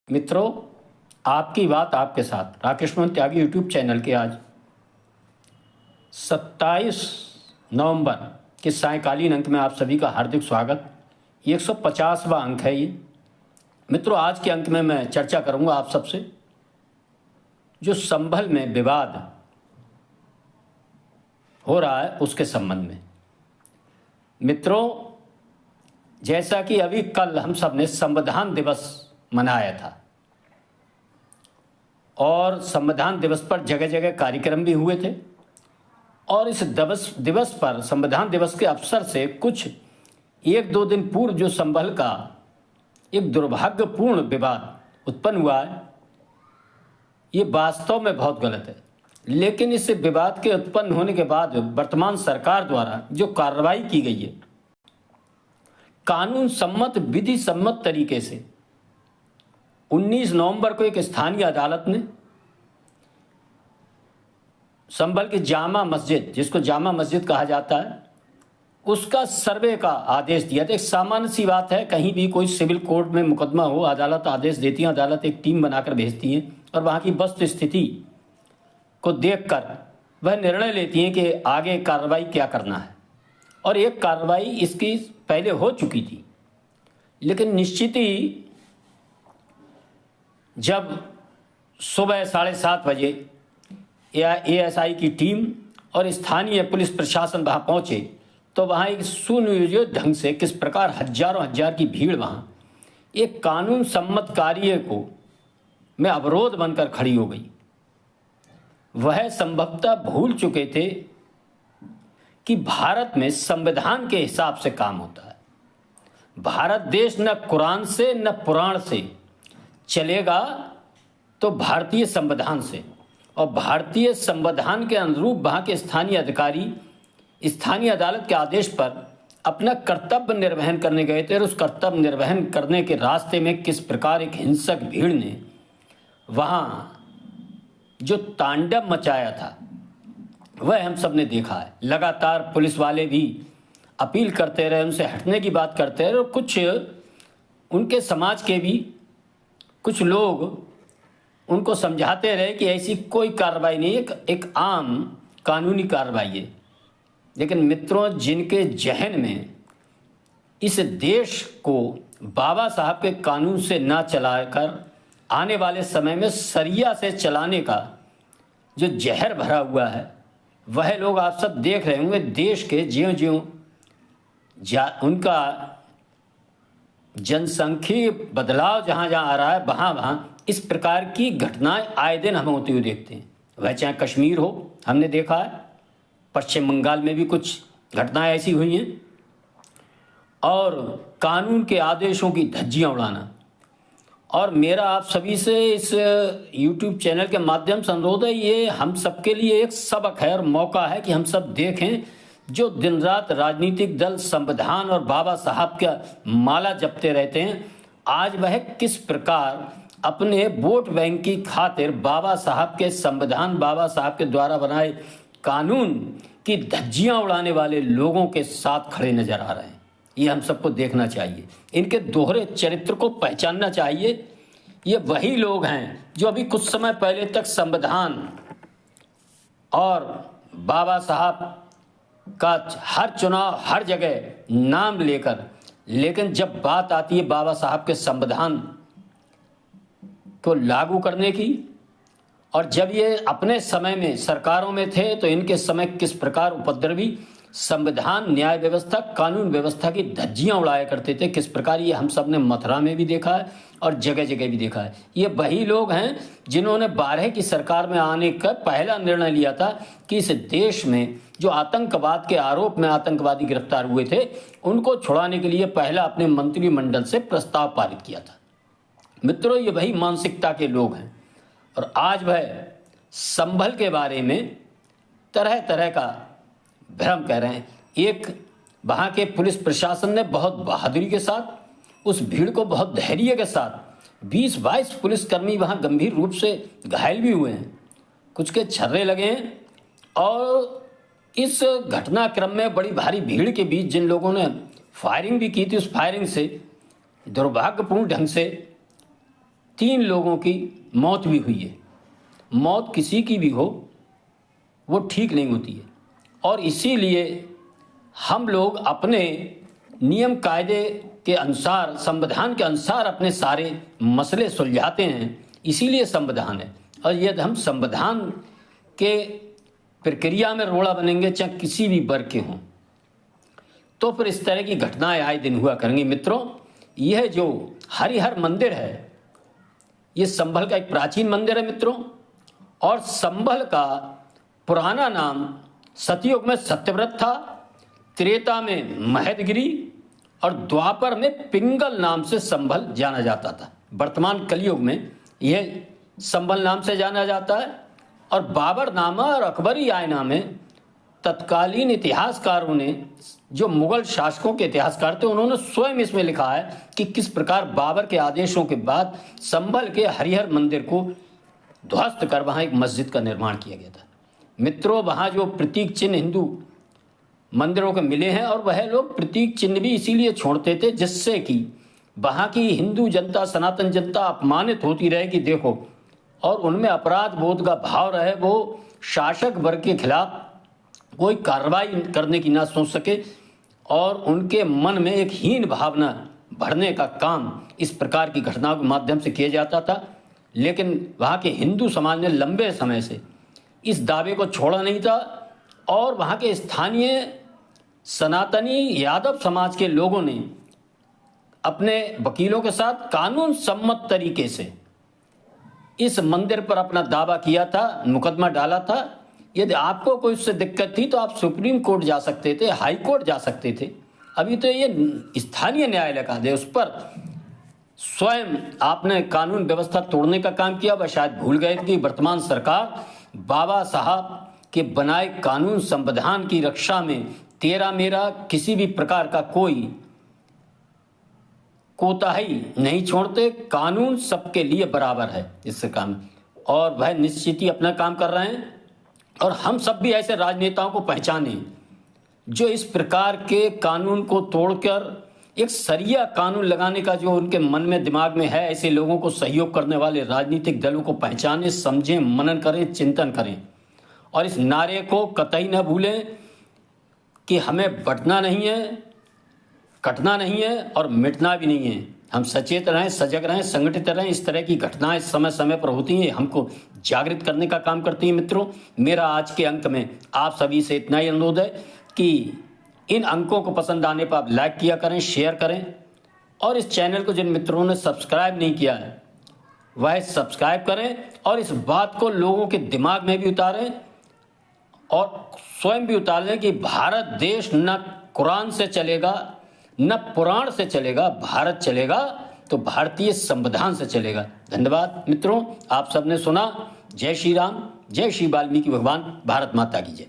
मित्रों, आपकी बात आपके साथ राकेश मोहन त्यागी यूट्यूब चैनल के आज 27 नवंबर के सायकालीन अंक में आप सभी का हार्दिक स्वागत। 150वां अंक है ये। मित्रों, आज के अंक में मैं चर्चा करूंगा आप सबसे जो संभल में विवाद हो रहा है उसके संबंध में। मित्रों, जैसा कि अभी कल हम सब ने संविधान दिवस मनाया था और संविधान दिवस पर जगह जगह कार्यक्रम भी हुए थे और इस दिवस पर संविधान दिवस के अवसर से कुछ 1-2 दिन पूर्व जो संभल का एक दुर्भाग्यपूर्ण विवाद उत्पन्न हुआ है, ये वास्तव में बहुत गलत है। लेकिन इस विवाद के उत्पन्न होने के बाद वर्तमान सरकार द्वारा जो कार्रवाई की गई है, कानून सम्मत विधि सम्मत तरीके से 19 नवंबर को एक स्थानीय अदालत ने संभल की जामा मस्जिद, जिसको जामा मस्जिद कहा जाता है, उसका सर्वे का आदेश दिया था। एक सामान्य सी बात है, कहीं भी कोई सिविल कोर्ट में मुकदमा हो, अदालत आदेश देती है, अदालत एक टीम बनाकर भेजती है और वहाँ की वस्तु स्थिति को देखकर वह निर्णय लेती है कि आगे कार्रवाई क्या करना है। और एक कार्रवाई इसकी पहले हो चुकी थी, लेकिन निश्चित ही जब सुबह 7:30 बजे एएसआई की टीम और स्थानीय पुलिस प्रशासन वहाँ पहुँचे तो वहाँ एक सुनियोजित ढंग से किस प्रकार हजारों की भीड़ वहाँ एक कानून सम्मत कार्य को में अवरोध बनकर खड़ी हो गई। वह संभवतः भूल चुके थे कि भारत में संविधान के हिसाब से काम होता है। भारत देश न कुरान से न पुराण से चलेगा तो भारतीय संविधान से, और भारतीय संविधान के अनुरूप वहाँ के स्थानीय अधिकारी स्थानीय अदालत के आदेश पर अपना कर्तव्य निर्वहन करने गए थे और उस कर्तव्य निर्वहन करने के रास्ते में किस प्रकार एक हिंसक भीड़ ने वहाँ जो तांडव मचाया था वह हम सब ने देखा है। लगातार पुलिस वाले भी अपील करते रहे, उनसे हटने की बात करते रहे और कुछ उनके समाज के भी कुछ लोग उनको समझाते रहे कि ऐसी कोई कार्रवाई नहीं है, एक आम कानूनी कार्रवाई है। लेकिन मित्रों, जिनके जहन में इस देश को बाबा साहब के कानून से ना चलाकर आने वाले समय में सरिया से चलाने का जो जहर भरा हुआ है, वह लोग आप सब देख रहे होंगे। देश के ज्यों-ज्यों उनका जनसंख्यीय बदलाव जहाँ जहाँ आ रहा है, वहाँ इस प्रकार की घटनाएं आए दिन हम होती हुई देखते हैं। वह चाहे कश्मीर हो, हमने देखा है, पश्चिम बंगाल में भी कुछ घटनाएं ऐसी हुई हैं, और कानून के आदेशों की धज्जियां उड़ाना। और मेरा आप सभी से इस YouTube चैनल के माध्यम से अनुरोध है, ये हम सबके लिए एक सबक है और मौका है कि हम सब देखें जो दिन रात राजनीतिक दल संविधान और बाबा साहब का माला जपते रहते हैं, आज वह किस प्रकार अपने वोट बैंक की खातिर बाबा साहब के संविधान, बाबा साहब के द्वारा बनाए कानून की धज्जियां उड़ाने वाले लोगों के साथ खड़े नजर आ रहे हैं। ये हम सबको देखना चाहिए, इनके दोहरे चरित्र को पहचानना चाहिए। ये वही लोग हैं जो अभी कुछ समय पहले तक संविधान और बाबा साहब का हर चुनाव हर जगह नाम लेकर, लेकिन जब बात आती है बाबा साहब के संविधान को लागू करने की, और जब ये अपने समय में सरकारों में थे तो इनके समय किस प्रकार उपद्रवी संविधान, न्याय व्यवस्था, कानून व्यवस्था की धज्जियां उड़ाया करते थे, किस प्रकार ये हम सब ने मथुरा में भी देखा है और जगह जगह भी देखा है। ये वही लोग हैं जिन्होंने 12 की सरकार में आने का पहला निर्णय लिया था कि इस देश में जो आतंकवाद के आरोप में आतंकवादी गिरफ्तार हुए थे उनको छुड़ाने के लिए पहला अपने मंत्रिमंडल से प्रस्ताव पारित किया था। मित्रों, ये वही मानसिकता के लोग हैं और आज वह संभल के बारे में तरह तरह का भ्रम कह रहे हैं। एक वहाँ के पुलिस प्रशासन ने बहुत बहादुरी के साथ उस भीड़ को बहुत धैर्य के साथ 20-22 पुलिसकर्मी वहाँ गंभीर रूप से घायल भी हुए हैं, कुछ के छर्रे लगे हैं। और इस घटनाक्रम में बड़ी भारी भीड़ के बीच जिन लोगों ने फायरिंग भी की थी, उस फायरिंग से दुर्भाग्यपूर्ण ढंग से 3 लोगों की मौत भी हुई है। मौत किसी की भी हो वो ठीक नहीं होती है, और इसीलिए हम लोग अपने नियम कायदे के अनुसार, संविधान के अनुसार अपने सारे मसले सुलझाते हैं। इसीलिए संविधान है, और यदि हम संविधान के प्रक्रिया में रोड़ा बनेंगे, चाहे किसी भी वर्ग के हों, तो फिर इस तरह की घटनाएं आए दिन हुआ करेंगी। मित्रों, यह जो हरिहर मंदिर है, ये संभल का एक प्राचीन मंदिर है मित्रों, और संभल का पुराना नाम सतयुग में सत्यव्रत था, त्रेता में महदगिरी और द्वापर में पिंगल नाम से संभल जाना जाता था। वर्तमान कलयुग में यह संभल नाम से जाना जाता है। और बाबर नामा और अकबरी आयना में तत्कालीन इतिहासकारों ने, जो मुगल शासकों के इतिहासकार थे, उन्होंने स्वयं इसमें लिखा है कि किस प्रकार बाबर के आदेशों के बाद संभल के हरिहर मंदिर को ध्वस्त कर वहाँ एक मस्जिद का निर्माण किया गया था। मित्रों, वहाँ जो प्रतीक चिन्ह हिंदू मंदिरों के मिले हैं, और वह लोग प्रतीक चिन्ह भी इसीलिए छोड़ते थे जिससे कि वहाँ की हिंदू जनता, सनातन जनता अपमानित होती रहे कि देखो, और उनमें अपराध बोध का भाव रहे, वो शासक वर्ग के खिलाफ कोई कार्रवाई करने की ना सोच सके, और उनके मन में एक हीन भावना भरने का काम इस प्रकार की घटनाओं के माध्यम से किया जाता था। लेकिन वहाँ के हिंदू समाज ने लंबे समय से इस दावे को छोड़ा नहीं था, और वहाँ के स्थानीय सनातनी यादव समाज के लोगों ने अपने वकीलों के साथ कानून सम्मत तरीके से इस मंदिर पर अपना दावा किया था, मुकदमा डाला था। यदि आपको कोई उससे दिक्कत थी तो आप सुप्रीम कोर्ट जा सकते थे, हाई कोर्ट जा सकते थे। अभी तो ये स्थानीय न्यायालय का आदेश, उस पर स्वयं आपने कानून व्यवस्था तोड़ने का काम किया। वह शायद भूल गए कि वर्तमान सरकार बाबा साहब के बनाए कानून संविधान की रक्षा में तेरा मेरा किसी भी प्रकार का कोई कोताही नहीं छोड़ते। कानून सबके लिए बराबर है इससे काम, और वह निश्चित ही अपना काम कर रहे हैं। और हम सब भी ऐसे राजनेताओं को पहचाने जो इस प्रकार के कानून को तोड़कर एक सरिया कानून लगाने का जो उनके मन में, दिमाग में है, ऐसे लोगों को सहयोग करने वाले राजनीतिक दलों को पहचाने, समझें, मनन करें, चिंतन करें, और इस नारे को कतई न भूलें कि हमें बढ़ना नहीं है, कटना नहीं है और मिटना भी नहीं है। हम सचेत रहें, सजग रहें, संगठित रहें। इस तरह की घटनाएं समय समय पर होती हैं, हमको जागृत करने का काम करती हैं। मित्रों, मेरा आज के अंक में आप सभी से इतना ही अनुरोध है कि इन अंकों को पसंद आने पर आप लाइक किया करें, शेयर करें, और इस चैनल को जिन मित्रों ने सब्सक्राइब नहीं किया है वह सब्सक्राइब करें, और इस बात को लोगों के दिमाग में भी उतारें और स्वयं भी उतार लें कि भारत देश न कुरान से चलेगा, न पुराण से चलेगा, भारत चलेगा तो भारतीय संविधान से चलेगा। धन्यवाद मित्रों, आप सबने सुना। जय श्री राम, जय श्री वाल्मीकि भगवान, भारत माता की जय।